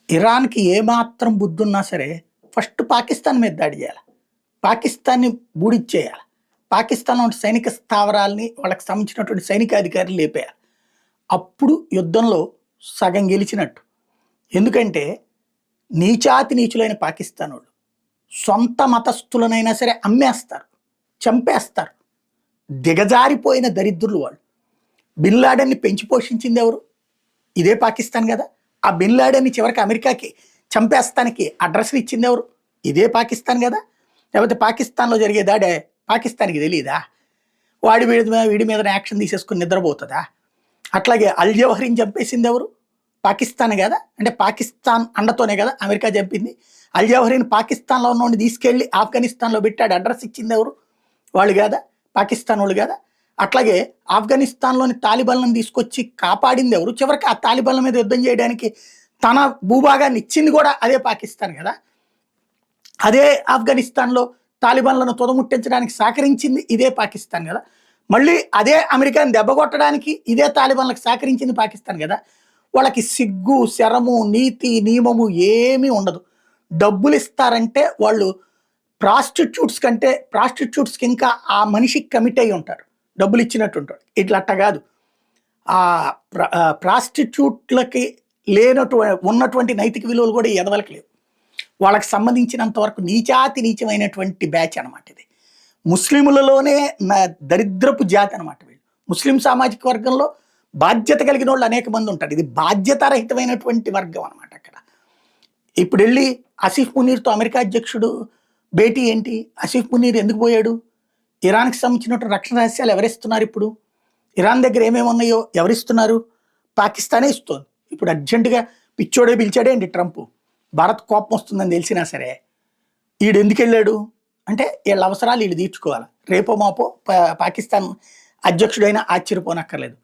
ఇరాన్‌కి ఏమాత్రం బుద్ధున్నా సరే, ఫస్ట్ పాకిస్తాన్ మీద దాడి జేయాల. పాకిస్తాన్‌ని బూడిచ్చేయాల. పాకిస్తాన్‌లో ఉన్న సైనిక స్థావరాల్ని, వాళ్ళకి సంబంధించినటువంటి సైనికాధికారులు లేపేయాలి. అప్పుడు యుద్ధంలో సగం గెలిచినట్టు. ఎందుకంటే, నీచాతి నీచులైన పాకిస్తానోళ్ళు, సొంత మతస్థులనైనా సరే అమ్మేస్తారు, చంపేస్తారు. దిగజారిపోయిన దరిద్రులు వాళ్ళు. బిన్ లాడెన్‌ని పెంచి పోషించిందెవరు? ఇదే పాకిస్తాన్ గదా! ఆ బిన్ లాడెన్‌ని చివరికి అమెరికాకి చంపేస్తానికి అడ్రస్‌లు ఇచ్చిందెవరు? ఇదే పాకిస్తాన్ గదా! లేకపోతే పాకిస్తాన్‌లో జరిగే దాడి పాకిస్తాన్‌కి తెలీదా? వీడి మీదన యాక్షన్ తీసేసుకొని నిద్రపోతదా? అట్లాగే అల్ జవహరీని చంపేసిందెవరు? పాకిస్తాన్ గదా! అంటే పాకిస్తాన్ అండతోనే గదా అమెరికా చంపింది. అల్ జవహరీని పాకిస్తాన్‌లో ఉన్నోడిని తీసుకెళ్ళి ఆఫ్ఘనిస్తాన్‌లో పెట్టాడు అడ్రస్ ఇచ్చిందెవరు? వాళ్ళు గాదా? పాకిస్తానోళ్ళు గాదా? అట్లాగే ఆఫ్ఘనిస్తాన్‌లోని తాలిబాన్లను తీసుకొచ్చి కాపాడిందెవరు? చివరికి ఆ తాలిబాన్ల మీద యుద్ధం చేయడానికి తన భూభాగాన్ని ఇచ్చింది గూడా అదే పాకిస్తాన్ గదా! అదే ఆఫ్ఘనిస్తాన్‌లో తాలిబాన్లను తుదముట్టించడానికి సహకరించింది ఇదే పాకిస్తాన్ గదా! మళ్ళీ అదే అమెరికాని దెబ్బగొట్టడానికి ఇదే తాలిబాన్లకు సహకరించింది పాకిస్తాన్ గదా! వాళ్ళకి సిగ్గు, శరము, నీతి, నియమము ఏమీ ఉండదు. డబ్బులిస్తారంటే వాళ్ళు ప్రాస్టిట్యూట్స్‌కి ఇంకా ఆ మనిషికి కమిట్ అయ్యి ఉంటారు. డబ్బులిచ్చినట్టు ఉంటాడు. ఇట్లా అట్ట గాదు. ప్రాస్టిట్యూట్‌లకి ఉన్నటువంటి నైతిక విలువలు గూడా ఈ ఎదవలకి లేవు. వాళ్ళకి సంబంధించినంత వరకు నీచాతి నీచమైనటువంటి బ్యాచ్ అనమాట ఇది. ముస్లిములలోనే దరిద్రపు జాతి అనమాట వీళ్ళు. ముస్లిం సామాజిక వర్గంలో బాధ్యత కలిగినోళ్ళు అనేక మంది ఉంటారు. ఇది బాధ్యతారహితమైనటువంటి వర్గం అనమాట అక్కడ. ఇప్పుడెళ్ళి ఆసిఫ్ మునీర్‌తో అమెరికా అధ్యక్షుడు భేటీ ఏంటి? ఆసిఫ్ మునీర్ ఎందుకు పోయాడు? ఇరాన్‌కి సంబంధించినటువంటి రక్షణ రహస్యాలు ఎవరిస్తున్నారు ఇప్పుడు? ఇరాన్ దగ్గర ఏమేమి ఉన్నాయో ఎవరిస్తున్నారు? పాకిస్తానే ఇస్తోంది. ఇప్పుడు అర్జెంట్‌గా పిచ్చోడే పిలిచాడేంటి ట్రంప్? భారత్ కోపం వస్తుందని తెలిసినా సరే, ఈడెందుకెళ్ళాడు? అంటే ఈళ్ళ అవసరాలు ఈళ్ళు తీర్చుకోవాలి. రేపో మాపో పాకిస్తాన్ అధ్యక్షుడైనా ఆశ్చర్యపోనక్కర్లేదు.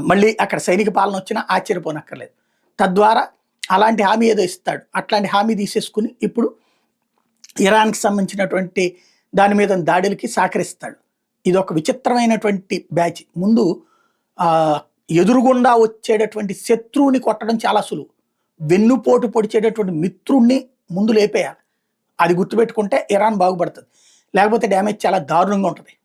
మళ్ళీ అక్కడ సైనిక పాలన వచ్చినా ఆశ్చర్యపోనక్కర్లేదు. తద్వారా అలాంటి హామీ ఏదో ఇస్తాడు. అట్లాంటి హామీ తీసేసుకుని ఇప్పుడు ఇరాన్‌కి సంబంధించినటువంటి దాని మీద దాడులకి సహకరిస్తాడు. ఇదొక విచిత్రమైనటువంటి బ్యాచ్. ముందు ఎదురుగుండా వచ్చేటటువంటి శత్రువుని కొట్టడం చాలా సులువు. వెన్నుపోటు పొడిచేటటువంటి మిత్రుడిని ముందు లేపేయాలి. అది గుర్తుపెట్టుకుంటే ఇరాన్ బాగుపడుతుంది. లేకపోతే డ్యామేజ్ చాలా దారుణంగా ఉంటుంది.